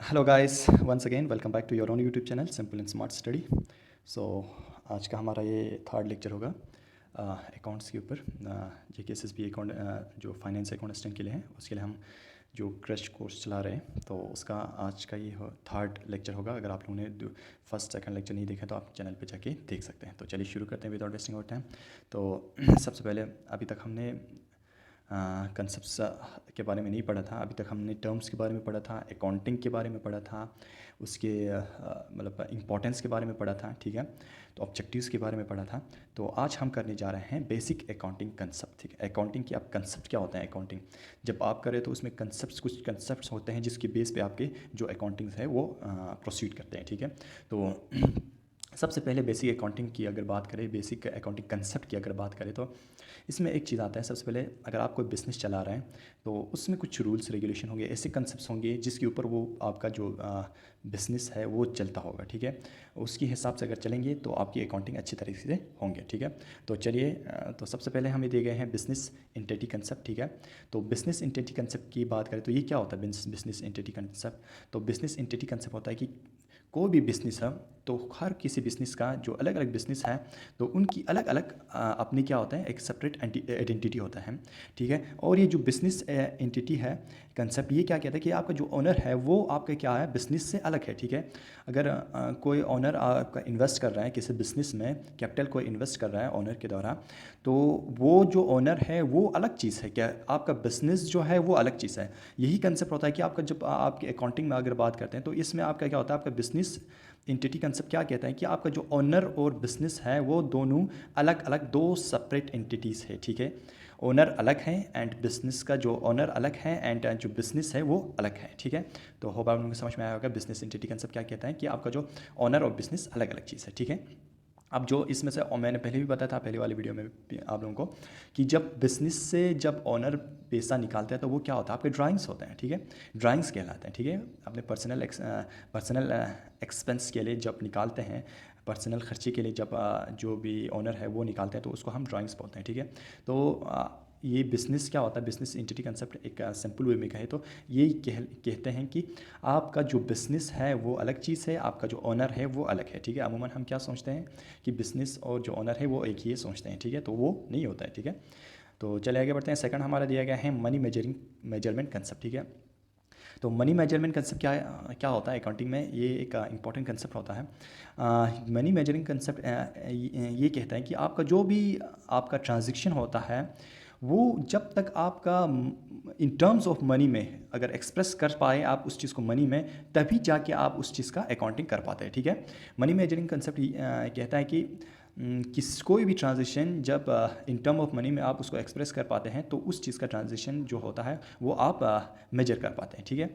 Hello guys, once again welcome back to your own YouTube channel simple and smart study. So आज का हमारा ये third lecture होगा accounts के ऊपर। JKSSB अकाउंट जो फाइनेंस अकाउंट असिस्टेंट के लिए है, उसके लिए हम जो क्रश कोर्स चला रहे हैं, तो उसका आज का ये थर्ड लेक्चर होगा। अगर आप लोगों ने फर्स्ट सेकंड लेक्चर नहीं देखा तो आप चैनल पे जाके देख सकते हैं। तो चलिए शुरू करते हैं विदाउट वेस्टिंग आवर टाइम। तो सबसे पहले अभी तक हमने कंसेप्ट्स के बारे में नहीं पढ़ा था। अभी तक हमने टर्म्स के बारे में पढ़ा था, अकाउंटिंग के बारे में पढ़ा था, उसके मतलब इम्पोर्टेंस के बारे में पढ़ा था, ठीक है। तो ऑब्जेक्टिव्स के बारे में पढ़ा था। तो आज हम करने जा रहे हैं बेसिक अकाउंटिंग कंसेप्ट, ठीक है। अकाउंटिंग के अब कंसेप्ट क्या होता है, अकाउंटिंग जब आप करें तो उसमें कुछ कंसेप्ट होते हैं जिसके बेस पे आपके जो अकाउंटिंग है वो प्रोसीड करते हैं, ठीक है। तो सबसे पहले बेसिक अकाउंटिंग की अगर बात करें, बेसिक अकाउंटिंग कंसेप्ट की अगर बात करें, तो इसमें एक चीज़ आता है। सबसे पहले अगर आप कोई बिज़नेस चला रहे हैं तो उसमें कुछ रूल्स रेगुलेशन होंगे, ऐसे कंसेप्ट्स होंगे जिसके ऊपर वो आपका जो बिज़नेस है वो चलता होगा, ठीक है। उसके हिसाब से अगर चलेंगे तो आपकी अकाउंटिंग अच्छी तरीके से होंगे, ठीक है। तो चलिए, तो सबसे पहले हमें दिए गए हैं बिज़नेस एंटिटी कंसेप्ट, ठीक है। तो बिज़नेस एंटिटी कंसेप्ट की बात करें तो ये क्या होता है बिज़नेस एंटिटी कंसेप्ट। तो बिज़नेस एंटिटी कंसेप्ट होता है कि कोई भी बिज़नेस है तो हर किसी बिज़नेस का जो अलग अलग बिज़नेस है तो उनकी अलग अलग अपनी क्या होता है, एक सेपरेट आइडेंटिटी होता है, ठीक है। और ये जो बिज़नेस एंटिटी है कंसेप्ट, ये क्या कहता है कि आपका जो ओनर है वो आपका क्या है, बिज़नेस से अलग है, ठीक है। अगर कोई ओनर आपका इन्वेस्ट कर रहा है किसी बिज़नेस में, कैपिटल को इन्वेस्ट कर रहा है ओनर के द्वारा, तो वो जो ओनर है वो अलग चीज़ है, क्या आपका बिज़नेस जो है वो अलग चीज़ है। यही कंसेप्ट होता है कि आपका जब आपके अकाउंटिंग में अगर बात करते हैं तो इसमें आपका क्या होता है, आपका बिज़नेस इंटिटी कंसेप्ट क्या कहता है कि आपका जो ओनर और बिज़नेस है वो दोनों अलग अलग दो सेपरेट एंटिटीज़ है, ठीक है। ओनर अलग है एंड बिज़नेस का जो ओनर अलग है एंड जो बिज़नेस है वो अलग है, ठीक है। तो होप आप लोगों को समझ में आया होगा बिज़नेस एंटिटी कंसेप्ट क्या कहता है कि आपका जो ओनर और बिज़नेस अलग अलग चीज़ है, ठीक है। अब जो इसमें से, और मैंने पहले भी बताया था पहले वाली वीडियो में भी आप लोगों को, कि जब बिज़नेस से जब ओनर पैसा निकालता है तो वो क्या होता है, आपके ड्राइंग्स होते हैं, ठीक है। ड्राइंग्स कहलाते हैं, ठीक है। अपने पर्सनल एक्सपेंस के लिए जब निकालते हैं, पर्सनल खर्चे के लिए जब जो भी ओनर है वो निकालते हैं तो उसको हम ड्राइंग्स बोलते हैं, ठीक है। तो ये बिज़नेस क्या होता है, बिज़नेस एंटिटी कंसेप्ट एक सिंपल वे में कहे तो ये कहते हैं कि आपका जो बिज़नेस है वो अलग चीज़ है, आपका जो ओनर है वो अलग है, ठीक है। अमूमन हम क्या सोचते हैं कि बिज़नेस और जो ओनर है वो एक ही सोचते हैं, ठीक है। तो वो नहीं होता है, ठीक है। तो चले आगे बढ़ते हैं। सेकंड हमारा दिया गया है मनी मेजरमेंट कंसेप्ट, ठीक है। तो मनी मेजरमेंट कंसेप्ट क्या होता है अकाउंटिंग में, ये एक इंपॉर्टेंट कंसेप्ट होता है। मनी मेजरिंग कंसेप्ट ये कहता है कि आपका जो भी आपका ट्रांजेक्शन होता है वो जब तक आपका इन टर्म्स ऑफ मनी में अगर एक्सप्रेस कर पाए आप उस चीज़ को मनी में, तभी जाके आप उस चीज़ का अकाउंटिंग कर पाते हैं, ठीक है। मनी मेजरिंग कंसेप्ट कहता है कि कोई भी ट्रांजेक्शन जब इन टर्म ऑफ मनी में आप उसको एक्सप्रेस कर पाते हैं तो उस चीज़ का ट्रांजेक्शन जो होता है वो आप मेजर कर पाते हैं, ठीक है।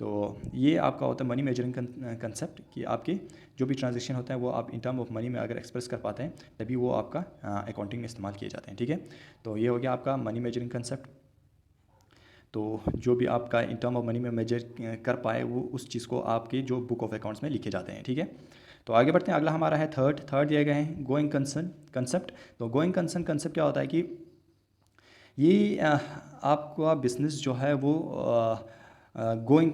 तो ये आपका होता है मनी मेजरिंग कंसेप्ट कि आपके जो भी ट्रांजेक्शन होता है वो आप इन टर्म ऑफ मनी में अगर एक्सप्रेस कर पाते हैं तभी वो आपका अकाउंटिंग में इस्तेमाल किए जाते हैं, ठीक है। तो ये हो गया आपका मनी मेजरिंग कंसेप्ट। तो जो भी आपका इन टर्म ऑफ मनी में मेजर कर पाए वो उस चीज़ को आपके जो बुक ऑफ अकाउंट्स में लिखे जाते हैं, ठीक है। तो आगे बढ़ते हैं। अगला हमारा है थर्ड दिए गए हैं गोइंग कंसर्न कंसेप्ट। तो गोइंग कंसर्न कंसेप्ट क्या होता है कि ये आपका बिजनेस जो है वो गोइंग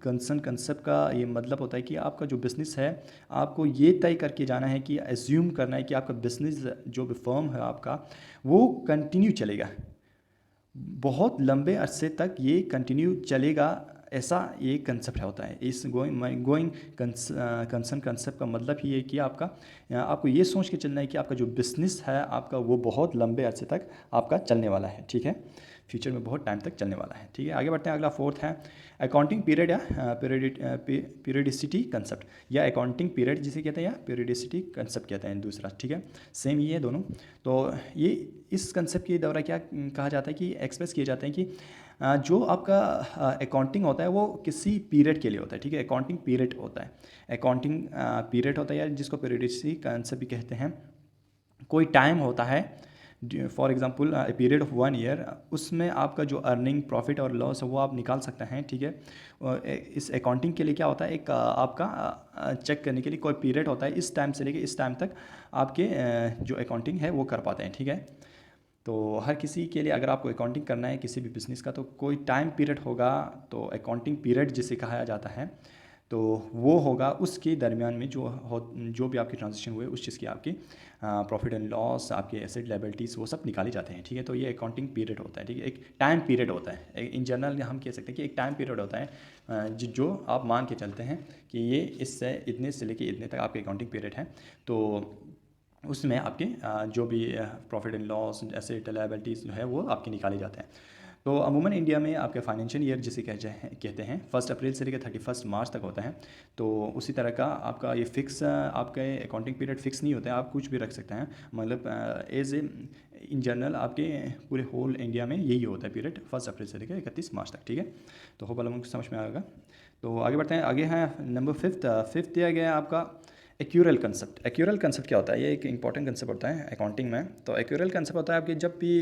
कंसर्न कंसेप्ट का ये मतलब होता है कि आपका जो बिज़नेस है आपको ये तय करके जाना है कि एज्यूम करना है कि आपका बिज़नेस जो भी फर्म है आपका वो कंटिन्यू चलेगा, बहुत लंबे अरसे तक ये कंटिन्यू चलेगा, ऐसा ये कंसेप्ट होता है। इस गोइंग कंसर्न कंसेप्ट का मतलब ही है कि आपको ये सोच के चलना है कि आपका जो बिज़नेस है आपका वो बहुत लंबे अरसे तक आपका चलने वाला है, ठीक है। फ्यूचर में बहुत टाइम तक चलने वाला है, ठीक है। आगे बढ़ते हैं। अगला फोर्थ है अकाउंटिंग पीरियड या पीरियडिसिटी कंसेप्ट, या अकाउंटिंग पीरियड जिसे कहते हैं या पीरियडिसिटी कंसेप्ट कहते हैं दूसरा, ठीक है। सेम ही है दोनों। तो ये इस कंसेप्ट के द्वारा क्या कहा जाता है कि एक्सप्रेस किए जाते हैं कि जो आपका अकाउंटिंग होता है वो किसी पीरियड के लिए होता है, ठीक है। अकाउंटिंग पीरियड होता है, अकाउंटिंग पीरियड होता है या जिसको पीरियडिसिटी कंसेप्ट भी कहते हैं। कोई टाइम होता है, for example period of 1 year, उसमें आपका जो अर्निंग प्रॉफिट और लॉस है वो आप निकाल सकते हैं, ठीक है। और इस अकाउंटिंग के लिए क्या होता है, एक आपका चेक करने के लिए कोई पीरियड होता है, इस टाइम से लेके इस टाइम तक आपके जो अकाउंटिंग है वो कर पाते हैं, ठीक है। तो हर किसी के लिए अगर आपको अकाउंटिंग करना है किसी भी बिज़नेस का, तो कोई टाइम पीरियड होगा, तो अकाउंटिंग पीरियड जिसे कहा जाता है, तो वो होगा उसके दरमियान में जो भी आपके ट्रांजेक्शन हुए उस चीज़ की आपकी प्रॉफिट एंड लॉस, आपके एसेट लायबिलिटीज़, वो सब निकाले जाते हैं, ठीक है। तो ये अकाउंटिंग पीरियड होता है, ठीक है, एक टाइम पीरियड होता है। इन जनरल हम कह सकते हैं कि एक टाइम पीरियड होता है जो आप मान के चलते हैं कि ये इससे इतने से लेके इतने तक आपके अकाउंटिंग पीरियड है। तो उसमें आपके जो भी profit and loss, asset liabilities जो है वो आपके निकाले जाते हैं। तो अमूमन इंडिया में आपके फाइनेंशियल ईयर जिसे कहते हैं 1 अप्रैल से लेकर 31 मार्च तक होता है। तो उसी तरह का आपका ये फिक्स आपका अकाउंटिंग पीरियड फिक्स नहीं होता है, आप कुछ भी रख सकते हैं। मतलब एज ए इन जनरल आपके पूरे होल इंडिया में यही होता है पीरियड 1 अप्रैल से लेकर 31 मार्च तक, ठीक है। तो होप वालों को समझ में आएगा। तो आगे बढ़ते हैं, आगे है नंबर फिफ्थ दिया गया है आपका एक्यूरल कंसेप्ट। एक्यूरल कंसेप्ट क्या होता है? ये एक इंपॉर्टेंट कंसेप्ट होता है अकाउंटिंग में। तो एक्यूरल कंसेप्ट होता है आपके जब भी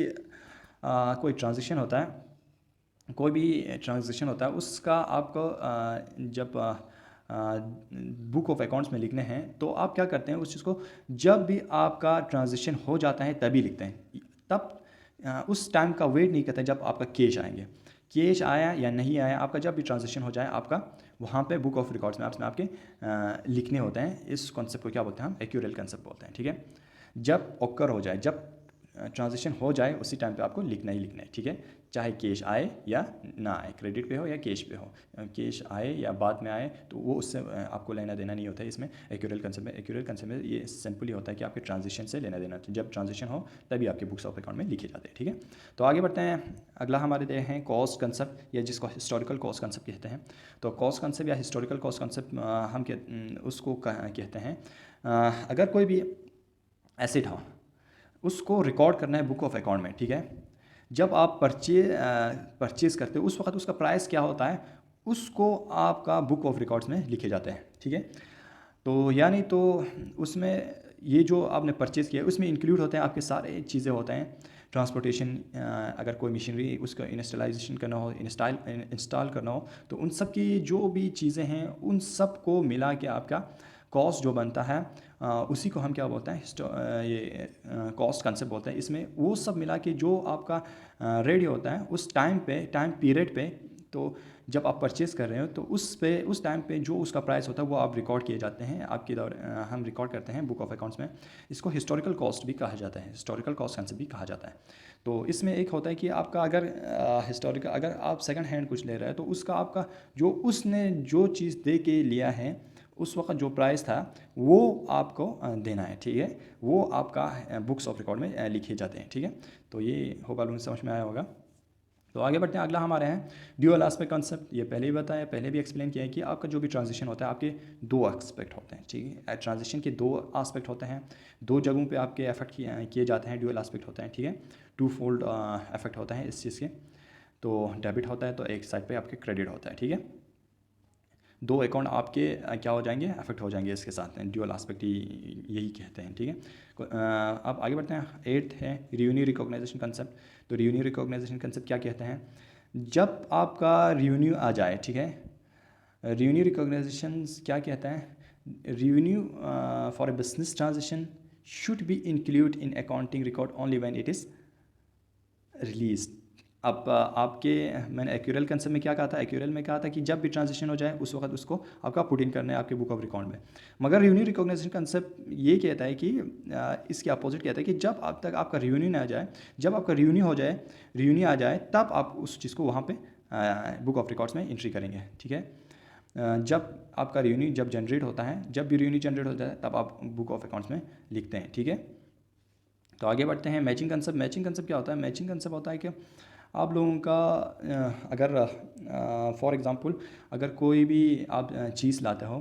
कोई ट्रांजेक्शन होता है, कोई भी ट्रांजेक्शन होता है उसका आपको जब बुक ऑफ अकाउंट्स में लिखने हैं तो आप क्या करते हैं, उस चीज़ को जब भी आपका ट्रांजेक्शन हो जाता है तभी लिखते हैं। तब उस टाइम का वेट नहीं करते जब आपका कैश आएंगे, कैश आया या नहीं आया, आपका जब भी ट्रांजेक्शन हो जाए आपका वहाँ पे बुक ऑफ रिकॉर्ड्स में आपके लिखने होते हैं। इस कॉन्सेप्ट को क्या बोलते हैं हम? एक्यूरल कंसेप्ट बोलते हैं, ठीक है। जब ऑकर हो जाए, जब ट्रांजेक्शन हो जाए उसी टाइम पे आपको लिखना ही लिखना है, ठीक है। चाहे कैश आए या ना आए, क्रेडिट पे हो या कैश पे हो, कैश आए या बाद में आए, तो वो उससे आपको लेना देना नहीं होता है इसमें एक्यूरल कंसेप्ट में। एक्यूरल कंसेप्ट में ये सिंपली होता है कि आपके ट्रांजेक्शन से लेना देना, तो जब ट्रांजेक्शन हो तभी आपके बुक्स ऑफ अकाउंट में लिखे जाते हैं, ठीक है। तो आगे बढ़ते हैं, अगला हमारे दे हैं कॉस्ट कंसेप्ट, या जिसको हिस्टोरिकल कॉस्ट कंसेप्ट कहते हैं। तो कॉस्ट कंसेप्ट या हिस्टोरिकल कॉस्ट कंसेप्ट हम उसको कहते हैं अगर कोई भी एसेट हो उसको रिकॉर्ड करना है बुक ऑफ अकाउंट में, ठीक है। जब आप परचेज करते हो उस वक्त उसका प्राइस क्या होता है उसको आपका बुक ऑफ रिकॉर्ड्स में लिखे जाते हैं, ठीक है। तो यानी तो उसमें ये जो आपने परचेज़ किया उसमें इंक्लूड होते हैं आपके सारे चीज़ें होते हैं। ट्रांसपोर्टेशन, अगर कोई मशीनरी उसका इंस्टॉलाइजेशन करना हो, इंस्टॉल करना हो, तो उन सब की जो भी चीज़ें हैं उन सब को मिला के आपका कॉस्ट जो बनता है उसी को हम क्या बोलते हैं, ये कॉस्ट कंसेप्ट बोलते हैं। इसमें वो सब मिला के जो आपका रेडी होता है उस टाइम पीरियड पे, तो जब आप परचेस कर रहे हो तो उस टाइम पे जो उसका प्राइस होता है वो आप रिकॉर्ड किए जाते हैं आपके हम रिकॉर्ड करते हैं बुक ऑफ अकाउंट्स में। इसको हिस्टोरिकल कॉस्ट भी कहा जाता है, हिस्टोरिकल कॉस्ट कंसेप्ट भी कहा जाता है। तो इसमें एक होता है कि आपका अगर हिस्टोरिकल, अगर आप सेकंड हैंड कुछ ले रहे हैं तो उसका आपका जो उसने जो चीज़ दे के लिया है उस वक्त जो प्राइस था वो आपको देना है, ठीक है। वो आपका बुक्स ऑफ रिकॉर्ड में लिखे जाते हैं, ठीक है। तो ये होगा लोगों समझ में आया होगा। तो आगे बढ़ते हैं, अगला हमारे हैं ड्यूअल एस्पेक्ट कंसेप्ट। ये पहले ही बताया, पहले भी एक्सप्लेन किया है कि आपका जो भी ट्रांजिशन होता है आपके दो एस्पेक्ट होते हैं, ठीक है। ट्रांजिशन के दो एस्पेक्ट होते हैं, दो जगहों पे आपके एफर्ट किए जाते हैं, ड्यूअल एस्पेक्ट होते हैं, ठीक है। टू फोल्ड इफेक्ट होता है इस चीज़ के। तो डेबिट होता है तो एक साइड पे आपके क्रेडिट होता है, ठीक है। दो अकाउंट आपके क्या हो जाएंगे, अफेक्ट हो जाएंगे इसके साथ, ड्यूअल एस्पेक्ट यही कहते हैं, ठीक है। अब आगे बढ़ते हैं, 8th है रेवेन्यू रिकॉग्नाइजेशन कंसेप्ट। तो रेवेन्यू रिकॉग्नाइजेशन कंसेप्ट क्या कहते हैं, जब आपका रेवेन्यू आ जाए, ठीक है। रेवेन्यू रिकॉग्नाइजेशन क्या कहता है, revenue for a business transaction should be include in accounting record only when it is release. अब आपके मैंने एक्यूरल कंसेप्ट में क्या कहा था, एक्यूरल में कहा था कि जब भी ट्रांजेक्शन हो जाए उस वक्त उसको आपका पुट इन करना है आपके बुक ऑफ रिकॉर्ड में। मगर रेवेन्यू रिकॉग्निशन कंसेप्ट ये कहता है कि इसके अपोजिट कहता है कि जब आप तक आपका रेवेन्यू ना आ जाए, जब आपका रेवेन्यू आ जाए तब आप उस चीज़ को वहाँ पे बुक ऑफ रिकॉर्ड्स में एंट्री करेंगे, ठीक है। जब आपका रेवेन्यू जब जनरेट होता है, जब भी रेवेन्यू जनरेट होता है तब आप बुक ऑफ अकाउंट्स में लिखते हैं, ठीक है। तो आगे बढ़ते हैं, मैचिंग कंसेप्ट। मैचिंग कंसेप्ट क्या होता है, मैचिंग कंसेप्ट होता है कि आप लोगों का अगर फॉर एग्ज़ाम्पल अगर कोई भी आप चीज़ लाते हो,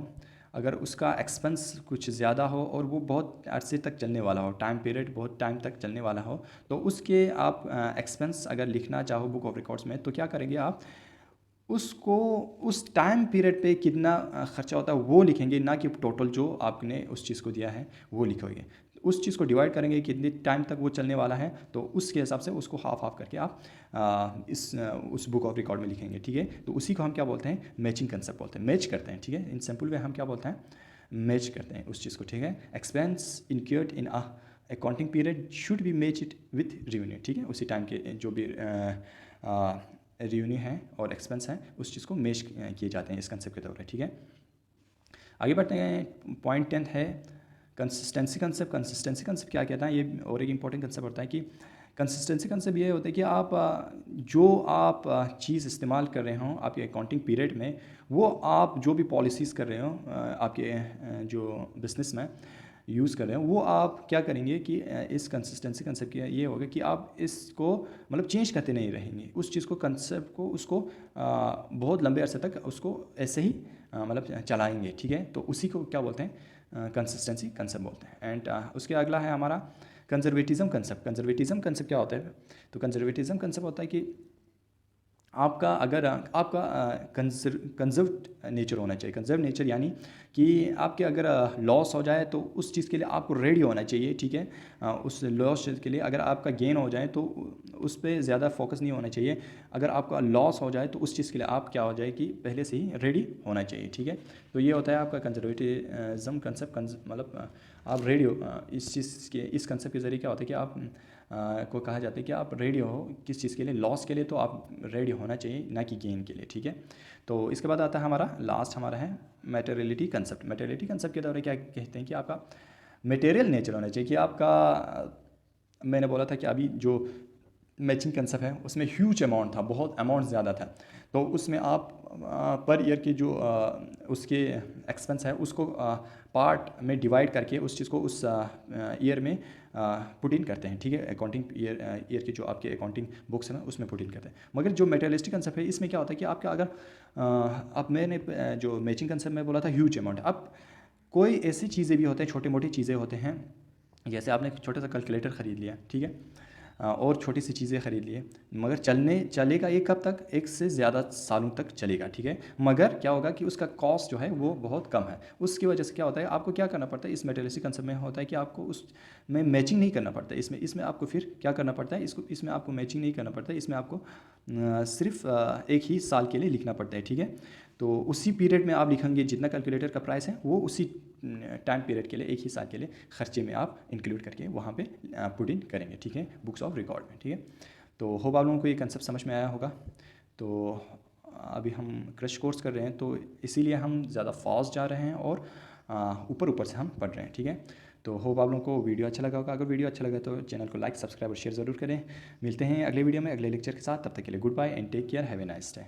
अगर उसका एक्सपेंस कुछ ज़्यादा हो और वो बहुत अरसे तक चलने वाला हो, टाइम पीरियड बहुत टाइम तक चलने वाला हो, तो उसके आप एक्सपेंस अगर लिखना चाहो बुक ऑफ रिकॉर्ड्स में, तो क्या करेंगे आप उसको उस टाइम पीरियड पे कितना खर्चा होता है वो लिखेंगे, ना कि टोटल जो आपने उस चीज़ को दिया है वो लिखोगे। उस चीज़ को डिवाइड करेंगे कितने टाइम तक वो चलने वाला है, तो उसके हिसाब से उसको हाफ करके आप उस बुक ऑफ रिकॉर्ड में लिखेंगे, ठीक है। तो उसी को हम क्या बोलते हैं, मैचिंग कंसेप्ट बोलते हैं, मैच करते हैं, ठीक है। इन सिंपल वे हम क्या बोलते हैं, मैच करते हैं उस चीज़ को, ठीक है। Expense incurred in a accounting period should be match it with revenue, ठीक है, उसी टाइम के जो भी रेवेन्यू है और एक्सपेंस है उस चीज़ को मैच किए जाते हैं इस कंसेप्ट के तौर पर, ठीक है। आगे बढ़ते हैं, पॉइंट 10 है कंसिस्टेंसी कंसेप्ट। कंसिस्टेंसी कंसेप्ट क्या कहता है, ये और एक इंपॉर्टेंट कंसेप्ट होता है कि कंसिस्टेंसी कंसेप्ट ये होता है कि आप जो आप चीज़ इस्तेमाल कर रहे हों आपके अकाउंटिंग पीरियड में, वो आप जो भी पॉलिसीज़ कर रहे हो आपके जो बिज़नेस में यूज़ कर रहे हो, वो आप क्या करेंगे कि इस कंसिस्टेंसी कंसेप्ट की ये होगा कि आप इसको मतलब चेंज करते नहीं रहेंगे, उस चीज़ को कंसेप्ट को उसको बहुत लंबे अरसे तक उसको ऐसे ही मतलब चलाएंगे, ठीक है। तो उसी को क्या बोलते हैं, कंसिस्टेंसी कंसेप्ट बोलते हैं। एंड उसके अगला है हमारा कंजर्वेटिज्म कंसेप्ट। कंजर्वेटिज्म कंसेप्ट क्या होता है, तो कंजर्वेटिज्म कंसेप्ट होता है कि आपका अगर आपका कंजर्व नेचर होना चाहिए। कंजर्व नेचर यानी कि आपके अगर लॉस हो जाए तो उस चीज़ के लिए आपको रेडी होना चाहिए, ठीक है। उस लॉस के लिए अगर आपका गेन हो जाए तो उस पर ज़्यादा फोकस नहीं होना चाहिए। अगर आपका लॉस हो जाए तो उस चीज़ के लिए आप क्या हो जाए कि पहले से ही रेडी होना चाहिए, ठीक है। तो ये होता है आपका कंजर्वेटिज्म कंसेप्ट। मतलब आप रेडी हो इस चीज़ के, इस कंसेप्ट के ज़रिए क्या होता है कि आप को कहा जाता है कि आप रेडी हो किस चीज़ के लिए, लॉस के लिए तो आप रेडी होना चाहिए, ना कि गेन के लिए, ठीक है। तो इसके बाद आता है हमारा लास्ट हमारा है मटेरियलिटी कंसेप्ट। मटेरियलिटी कंसेप्ट के दौरान क्या कहते हैं कि आपका मटेरियल नेचर होना चाहिए, कि आपका मैंने बोला था कि अभी जो मैचिंग कंसेप्ट है उसमें ह्यूज अमाउंट था, बहुत अमाउंट ज़्यादा था, तो उसमें आप पर ईयर की जो उसके एक्सपेंस है उसको पार्ट में डिवाइड करके उस चीज़ को उस ईयर में पुट इन करते हैं, ठीक है। अकाउंटिंग ईयर की जो आपके अकाउंटिंग बुक्स हैं उसमें पुट इन करते हैं। मगर जो मटेरियलिस्टिक कंसेप्ट है इसमें क्या होता है कि आपका अगर अब मैंने जो मैचिंग कंसेप्ट में बोला था ह्यूज अमाउंट, अब कोई ऐसी चीज़ें भी होते हैं, छोटी मोटी चीज़ें होते हैं, जैसे आपने एक छोटा सा कैलकुलेटर ख़रीद लिया, ठीक है, और छोटी सी चीज़ें ख़रीद लिए, मगर चलेगा ये कब तक, एक से ज़्यादा सालों तक चलेगा, ठीक है। मगर क्या होगा कि उसका कॉस्ट जो है वो बहुत कम है, उसकी वजह से क्या होता है आपको क्या करना पड़ता है, इस मटेरियलिस्टिक कंसेप्ट में होता है कि आपको उसमें मैचिंग नहीं करना पड़ता है। इसमें आपको फिर क्या करना पड़ता है, इसमें आपको मैचिंग नहीं करना पड़ता है, इसमें आपको सिर्फ एक ही साल के लिए लिखना पड़ता है, ठीक है। तो उसी पीरियड में आप लिखेंगे जितना कैलकुलेटर का प्राइस है वो उसी टाइम पीरियड के लिए, एक ही साल के लिए खर्चे में आप इंक्लूड करके वहाँ पे पुट इन करेंगे, ठीक है, बुक्स ऑफ रिकॉर्ड में, ठीक है। तो होप आप लोगों को ये कंसेप्ट समझ में आया होगा। तो अभी हम क्रश कोर्स कर रहे हैं तो इसीलिए हम ज़्यादा फास्ट जा रहे हैं और ऊपर ऊपर से हम पढ़ रहे हैं, ठीक है। तो होप आप लोगों को वीडियो अच्छा लगा होगा। अगर वीडियो अच्छा लगा तो चैनल को लाइक, सब्सक्राइब और शेयर ज़रूर करें। मिलते हैं अगले वीडियो में अगले लेक्चर के साथ, तब तक के लिए good bye and take care, have a nice day.